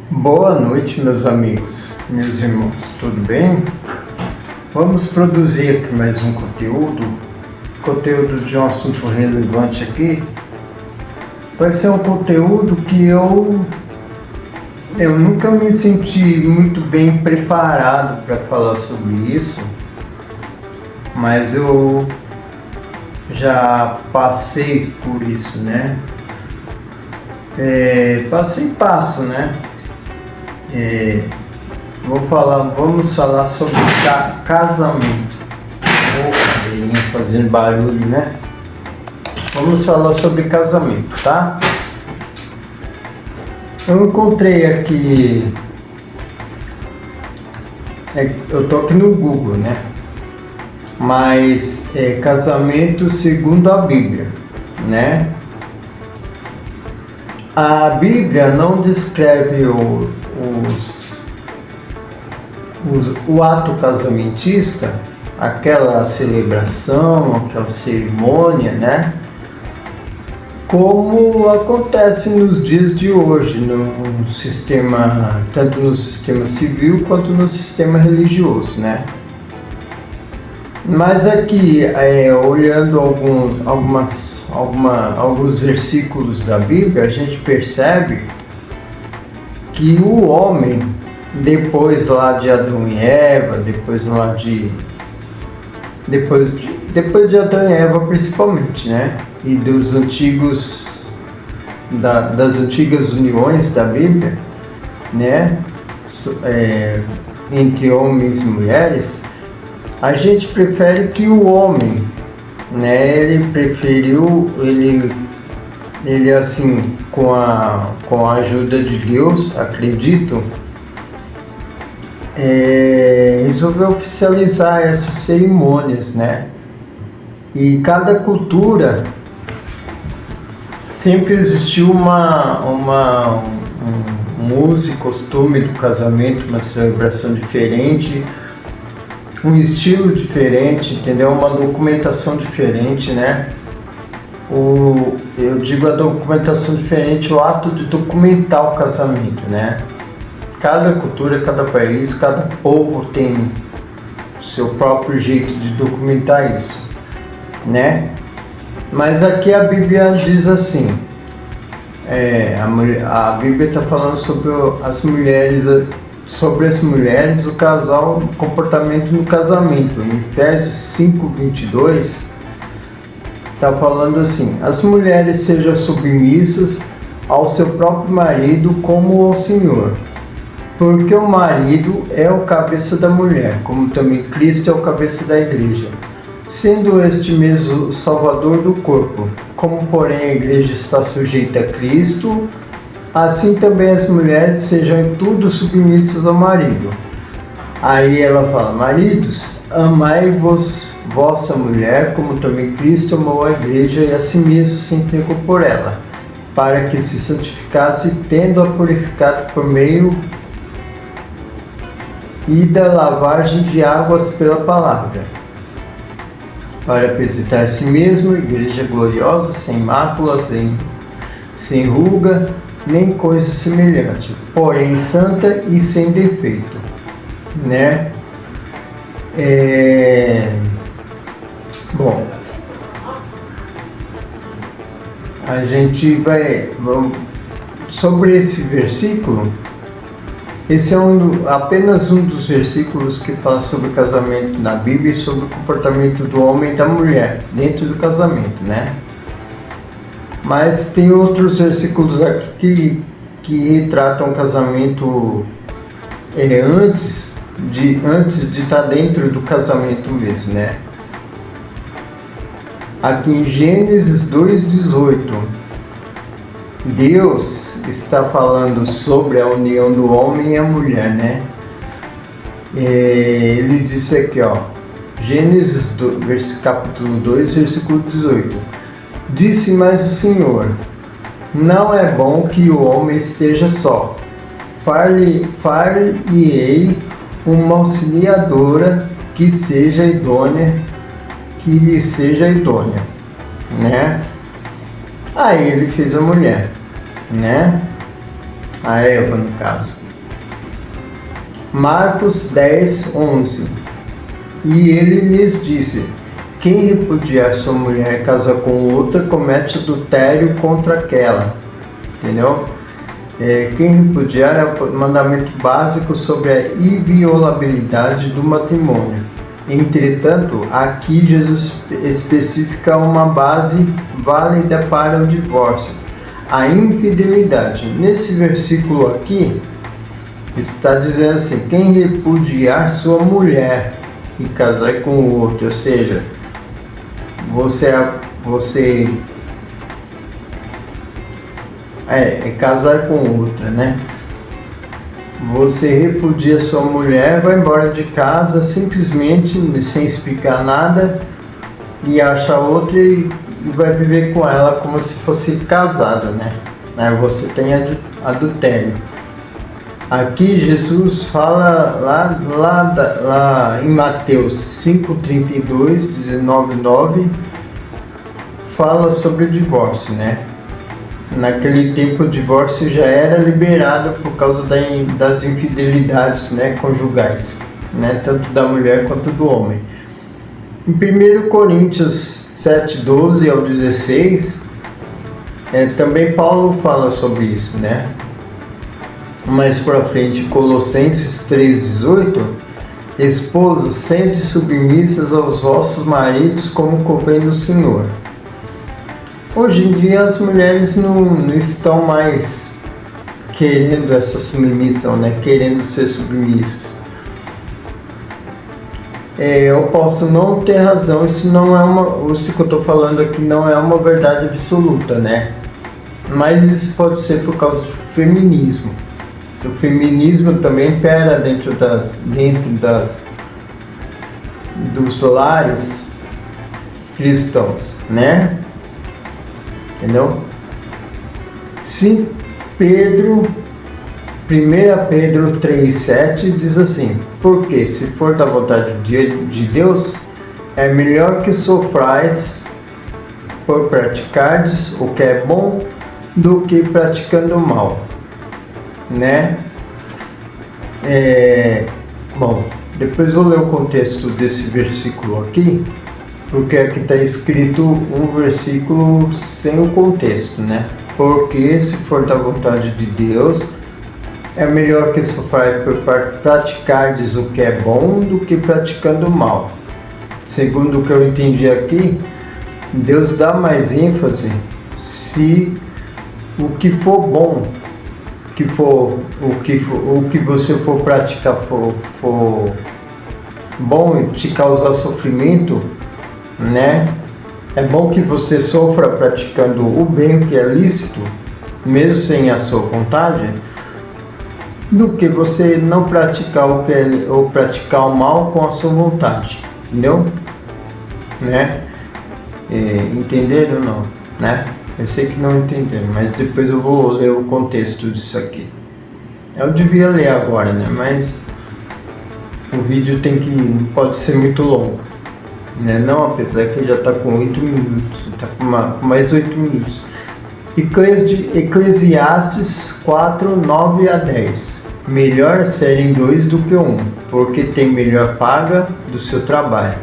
Boa noite, meus amigos, meus irmãos, tudo bem? Vamos produzir aqui mais um conteúdo de um assunto relevante aqui. Vai ser um conteúdo que eu nunca me senti muito bem preparado para falar sobre isso, mas eu já passei por isso, né? Passo em passo, né? Vamos falar sobre casamento. Cadeirinha fazendo barulho, né? Vamos falar sobre casamento, tá? Eu encontrei aqui, eu tô aqui no Google, né? Mas casamento segundo a Bíblia, né? A Bíblia não descreve o ato casamentista, aquela celebração, aquela cerimônia, né? Como acontece nos dias de hoje, no sistema, tanto no sistema civil quanto no sistema religioso, né? Mas aqui, olhando alguns versículos da Bíblia, a gente percebe que o homem, depois lá de Adão e Eva, depois de Adão e Eva principalmente, né? E das antigas uniões da Bíblia, né? Entre homens e mulheres, a gente prefere que o homem, né? Ele assim, com a ajuda de Deus, acredito, resolveu oficializar essas cerimônias, né? E cada cultura sempre existiu um uso e costume do casamento, uma celebração diferente, um estilo diferente, entendeu? Uma documentação diferente, né? Eu digo a documentação diferente, o ato de documentar o casamento, né? Cada cultura, cada país, cada povo tem seu próprio jeito de documentar isso, né? Mas aqui a Bíblia diz assim, a Bíblia está falando sobre as mulheres, o casal, o comportamento no casamento. Em Efésios 5:22 está falando assim: as mulheres sejam submissas ao seu próprio marido como ao Senhor, porque o marido é o cabeça da mulher, como também Cristo é o cabeça da igreja, sendo este mesmo o salvador do corpo. Como porém a igreja está sujeita a Cristo, assim também as mulheres sejam em tudo submissas ao marido. Aí ela fala: maridos, amai-vos vossa mulher, como também Cristo amou a igreja e a si mesmo se entregou por ela, para que se santificasse, tendo-a purificado por meio e da lavagem de águas pela palavra, para apresentar a si mesmo igreja gloriosa, sem mácula, sem ruga, nem coisa semelhante, porém santa e sem defeito, né? Bom, a gente vamos sobre esse versículo. Esse é apenas um dos versículos que fala sobre o casamento na Bíblia e sobre o comportamento do homem e da mulher dentro do casamento, né? Mas tem outros versículos aqui que tratam o casamento antes de estar dentro do casamento mesmo, né? Aqui em Gênesis 2:18, Deus está falando sobre a união do homem e a mulher, né? Ele disse aqui, ó, Gênesis capítulo 2, versículo 18: disse mais o Senhor: não é bom que o homem esteja só, far-lhe-ei uma auxiliadora que lhe seja idônea, né? Aí ele fez a mulher, né? a Eva no caso. Marcos 10:11. E ele lhes disse: quem repudiar sua mulher e casar com outra comete adultério contra aquela. Entendeu? Quem repudiar é o mandamento básico sobre a inviolabilidade do matrimônio. Entretanto, aqui Jesus especifica uma base válida para o divórcio: a infidelidade. Nesse versículo aqui, está dizendo assim: quem repudiar sua mulher e casar com outro, ou seja, você casar com outra, né? Você repudia sua mulher, vai embora de casa simplesmente sem explicar nada e acha outra e vai viver com ela como se fosse casado, né? Você tem adultério. Aqui Jesus fala lá em Mateus 5:32, 19:9, fala sobre o divórcio, né? Naquele tempo o divórcio já era liberado por causa das infidelidades, né, conjugais, né, tanto da mulher quanto do homem. Em 1 Coríntios 7:12 ao 16, também Paulo fala sobre isso, né? Mais para frente, Colossenses 3:18, esposas, sede submissas aos vossos maridos como convém no Senhor. Hoje em dia as mulheres não estão mais querendo essa submissão, né? Querendo ser submissas. Eu posso não ter razão, isso que eu estou falando aqui não é uma verdade absoluta, né? Mas isso pode ser por causa do feminismo. O feminismo também impera dentro dos lares cristãos, né? Entendeu? Se 1 Pedro 3:7 diz assim: porque se for da vontade de Deus, é melhor que sofrais por praticardes o que é bom do que praticando o mal, né? Bom, depois vou ler o contexto desse versículo aqui, porque aqui está escrito um versículo sem o contexto, né? Porque se for da vontade de Deus, é melhor que sofrer por praticardes o que é bom do que praticando o mal. Segundo o que eu entendi aqui, Deus dá mais ênfase se o que for bom, o que você for praticar for bom e te causar sofrimento, né? É bom que você sofra praticando o bem, que é lícito, mesmo sem a sua vontade, do que você não praticar ou praticar o mal com a sua vontade, entendeu? Né? Entenderam ou não? Né? Eu sei que não entenderam, mas depois eu vou ler o contexto disso aqui. Eu devia ler agora, né? Mas o vídeo não pode ser muito longo, né? Não, apesar que já está com 8 minutos, está com mais 8 minutos. Eclesiastes 4:9-10. Melhor serem 2 do que 1, porque tem melhor paga do seu trabalho.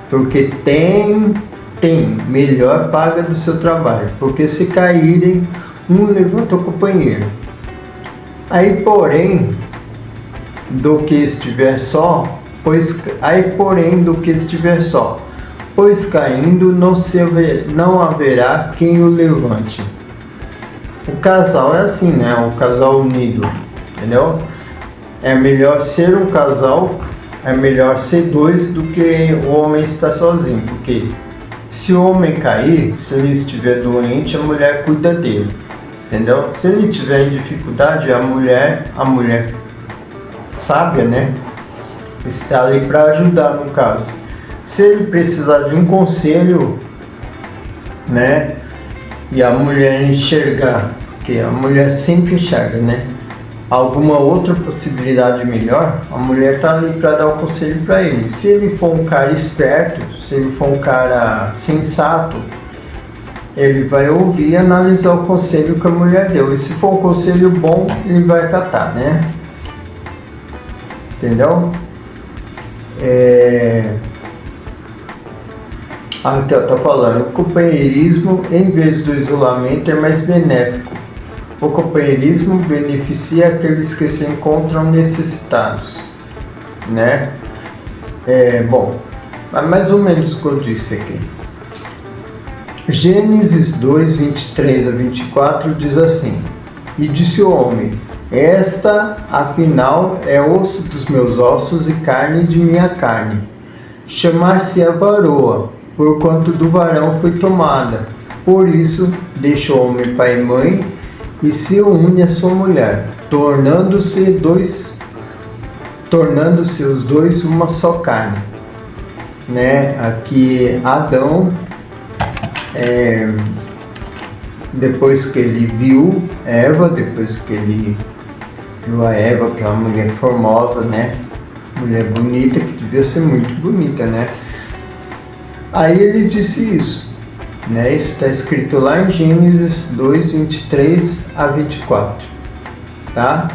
Porque tem melhor paga do seu trabalho. Porque se caírem, um levanta o companheiro. Aí porém do que estiver só, pois caindo não haverá quem o levante. O casal é assim, né? O casal unido, entendeu? É melhor ser um casal, é melhor ser 2 do que o homem estar sozinho, porque se o homem cair, se ele estiver doente, a mulher cuida dele, entendeu? Se ele tiver em dificuldade, a mulher sábia, né, está ali para ajudar no caso. Se ele precisar de um conselho, né, e a mulher enxergar, que a mulher sempre enxerga, né, alguma outra possibilidade melhor, a mulher está ali para dar o conselho para ele. Se ele for um cara esperto, se ele for um cara sensato, ele vai ouvir e analisar o conselho que a mulher deu. E se for um conselho bom, ele vai acatar, né? Entendeu? Aqui ó, tá falando, o companheirismo em vez do isolamento é mais benéfico. O companheirismo beneficia aqueles que se encontram necessitados, né? Bom, é mais ou menos o que eu disse aqui. Gênesis 2, 23 a 24 diz assim: E disse o homem: Esta, afinal, é osso dos meus ossos e carne de minha carne. Chamar-se-á varoa, porquanto do varão foi tomada. Por isso, deixa o homem pai e mãe, e se une a sua mulher, tornando-se os dois uma só carne. Né? Aqui Adão, depois que ele viu Eva, depois que ele viu a Eva, aquela mulher formosa, né? Mulher bonita, que devia ser muito bonita, né? Aí ele disse isso, né? Isso está escrito lá em Gênesis 2, 23 a 24, tá?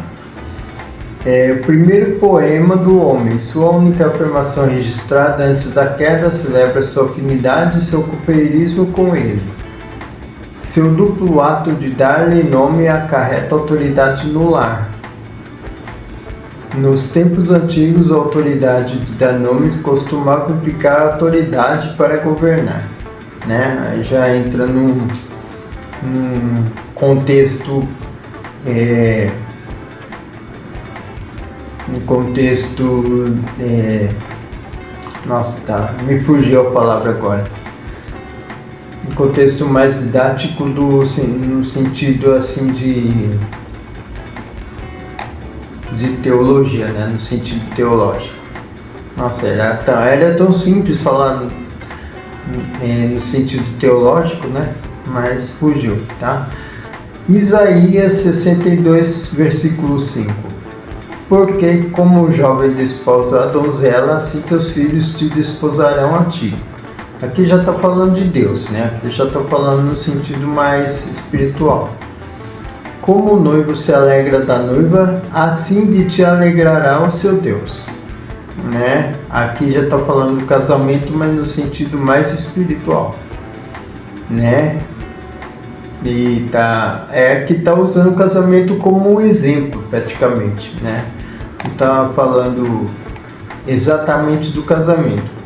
O primeiro poema do homem, sua única afirmação registrada antes da queda, celebra sua afinidade e seu companheirismo com ele. Seu duplo ato de dar-lhe nome acarreta autoridade no lar. Nos tempos antigos, a autoridade de dar nome costumava implicar autoridade para governar, né? Aí já entra num contexto nossa, tá, me fugiu a palavra agora. Um contexto mais didático no sentido assim de teologia, né? No sentido teológico. Nossa, era tão simples falar no sentido teológico, né? Mas fugiu, tá? Isaías 62, versículo 5. Porque como o jovem desposa a donzela, assim teus filhos te desposarão a ti. Aqui já está falando de Deus, né? Aqui já está falando no sentido mais espiritual. Como o noivo se alegra da noiva, assim de te alegrará o seu Deus, né? Aqui já está falando do casamento, mas no sentido mais espiritual, né? E aqui está usando o casamento como um exemplo, praticamente, né? Está falando exatamente do casamento.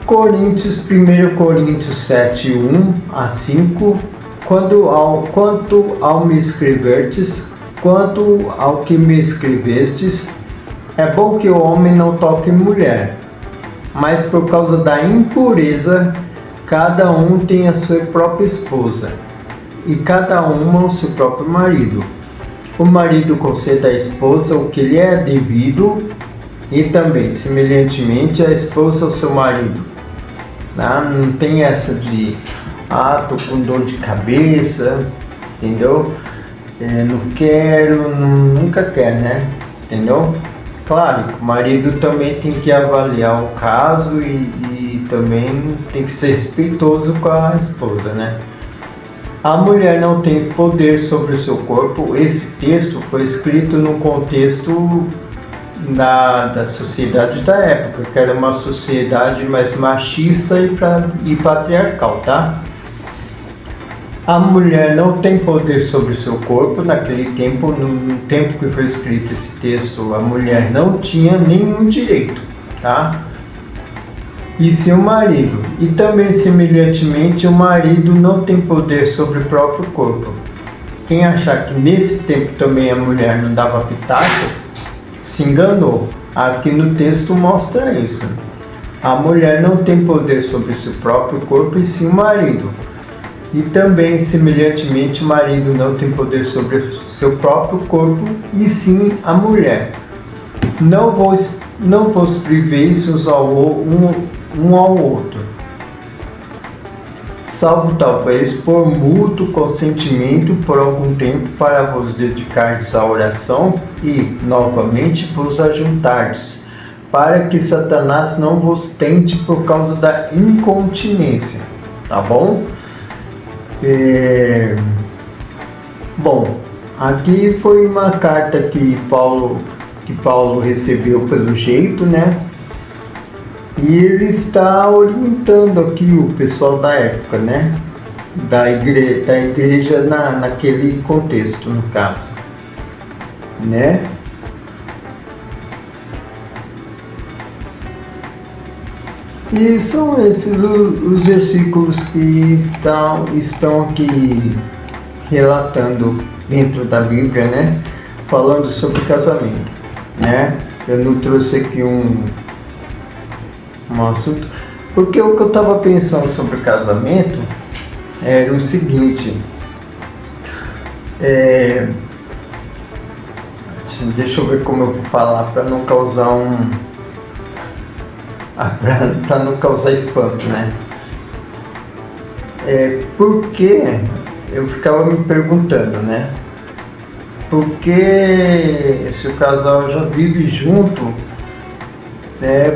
1 Coríntios 7, 1 a 5. Quanto ao que me escrevestes, é bom que o homem não toque mulher, mas por causa da impureza, cada um tem a sua própria esposa, e cada uma o seu próprio marido. O marido conceda à esposa o que lhe é devido, e também, semelhantemente, a esposa ao seu marido. Não tem essa de tô com dor de cabeça, entendeu? Não quero, nunca quer, né? Entendeu? Claro, o marido também tem que avaliar o caso e também tem que ser respeitoso com a esposa, né? A mulher não tem poder sobre o seu corpo. Esse texto foi escrito no contexto da sociedade da época, que era uma sociedade mais machista e patriarcal, tá? A mulher não tem poder sobre o seu corpo. Naquele tempo, no tempo que foi escrito esse texto, a mulher não tinha nenhum direito, tá? E seu marido, e também semelhantemente o marido não tem poder sobre o próprio corpo. Quem achar que nesse tempo também a mulher não dava pitaco, se enganou. Aqui no texto mostra isso. A mulher não tem poder sobre o seu próprio corpo e sim o marido. E também semelhantemente o marido não tem poder sobre o seu próprio corpo e sim a mulher. Não vos priveis um ao outro, salvo talvez por mútuo consentimento por algum tempo, para vos dedicardes à oração e novamente vos ajuntardes, para que Satanás não vos tente por causa da incontinência. tá bom? Bom, aqui foi uma carta que Paulo recebeu pelo jeito, né? E ele está orientando aqui o pessoal da época, né? Da igreja naquele contexto, no caso, né? E são esses os versículos que estão aqui relatando dentro da Bíblia, né? Falando sobre casamento, né? Eu não trouxe aqui um assunto, porque o que eu estava pensando sobre casamento era o seguinte, deixa eu ver como eu vou falar para não causar para não causar espanto, né? Porque eu ficava me perguntando, né? Porque se o casal já vive junto,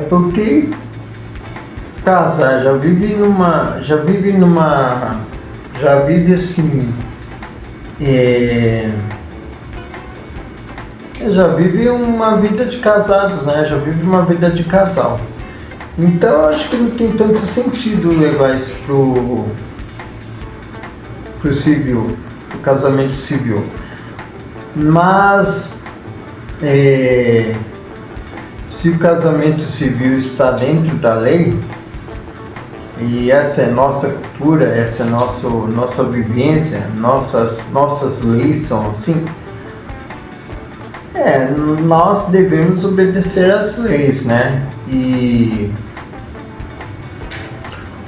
porque casar já vive assim, já vive uma vida de casados, né? Já vive uma vida de casal. Então acho que não tem tanto sentido levar isso pro civil, pro casamento civil. Mas se o casamento civil está dentro da lei, e essa é nossa cultura, essa é nossa vivência, nossas leis são assim, nós devemos obedecer às leis, né? E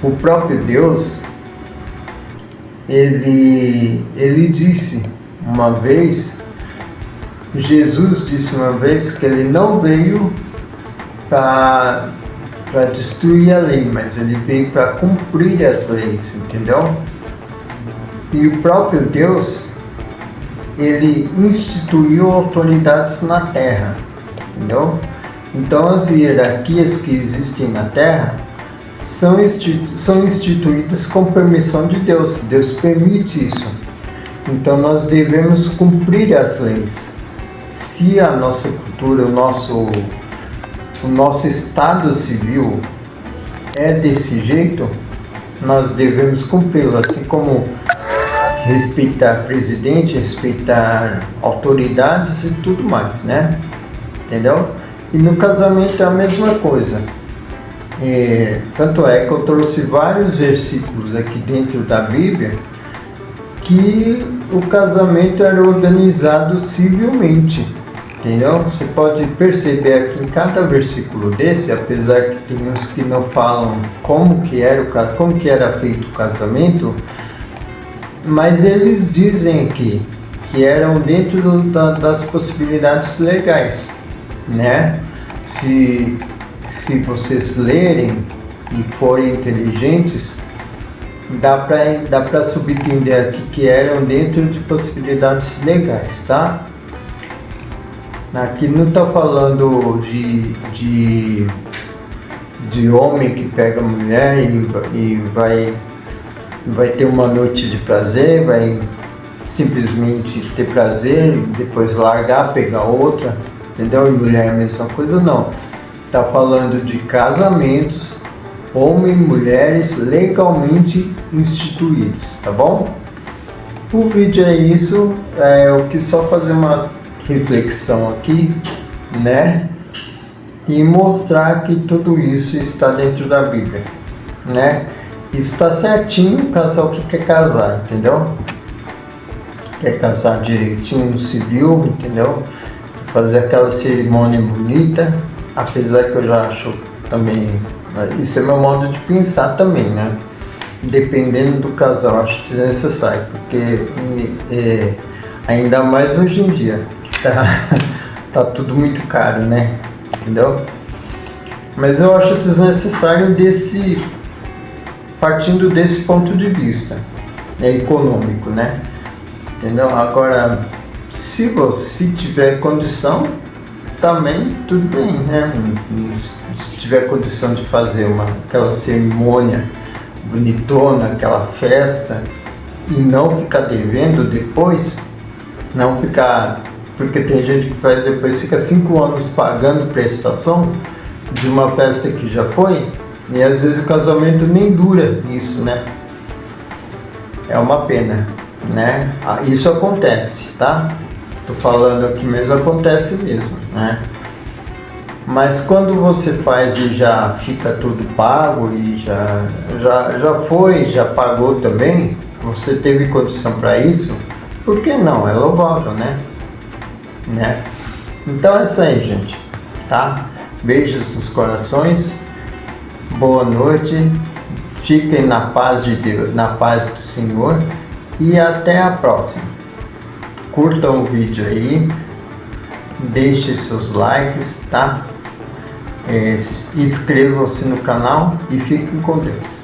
o próprio Deus, ele disse uma vez, Jesus disse uma vez que ele não veio para destruir a lei, mas ele veio para cumprir as leis, entendeu? E o próprio Deus, ele instituiu autoridades na terra, entendeu? Então as hierarquias que existem na terra são instituídas com permissão de Deus. Deus permite isso. Então nós devemos cumprir as leis. Se a nossa cultura, o nosso estado civil é desse jeito, nós devemos cumpri-lo, assim como respeitar presidente, respeitar autoridades e tudo mais, né? Entendeu? E no casamento é a mesma coisa. Tanto é que eu trouxe vários versículos aqui dentro da Bíblia que o casamento era organizado civilmente, entendeu? Você pode perceber aqui em cada versículo desse, apesar que tem uns que não falam como que era feito o casamento, mas eles dizem aqui que eram dentro das possibilidades legais, né? Se vocês lerem e forem inteligentes, dá para subentender aqui que eram dentro de possibilidades legais, tá? Aqui não está falando de homem que pega mulher e vai ter uma noite de prazer, vai simplesmente ter prazer e depois largar, pegar outra, entendeu? E mulher é a mesma coisa, não. Está falando de casamentos, homens e mulheres legalmente instituídos, tá bom? O vídeo é isso, eu quis só fazer uma reflexão aqui, né? E mostrar que tudo isso está dentro da Bíblia, né? Está certinho o casal que quer casar, entendeu? Quer casar direitinho no civil, entendeu? Fazer aquela cerimônia bonita, apesar que eu já acho também, isso é meu modo de pensar também, né? Dependendo do casal, acho desnecessário, porque ainda mais hoje em dia, tá tudo muito caro, né? Entendeu? Mas eu acho desnecessário partindo desse ponto de vista, econômico, né? Entendeu? Agora, se tiver condição, também tudo bem, né? Se tiver condição de fazer aquela cerimônia bonitona, aquela festa, e não ficar devendo depois, não ficar, porque tem gente que faz depois, fica 5 anos pagando prestação de uma festa que já foi, e às vezes o casamento nem dura isso, né? É uma pena, né? Isso acontece, tá? Tô falando aqui mesmo, acontece mesmo, né? Mas quando você faz e já fica tudo pago e já foi, já pagou também, você teve condição para isso, por que não? É louvável, né? Então é isso aí, gente, tá? Beijos nos corações, boa noite, fiquem na paz de Deus, na paz do Senhor e até a próxima. Curtam o vídeo aí, deixem seus likes, tá? Inscrevam-se no canal e fiquem com Deus.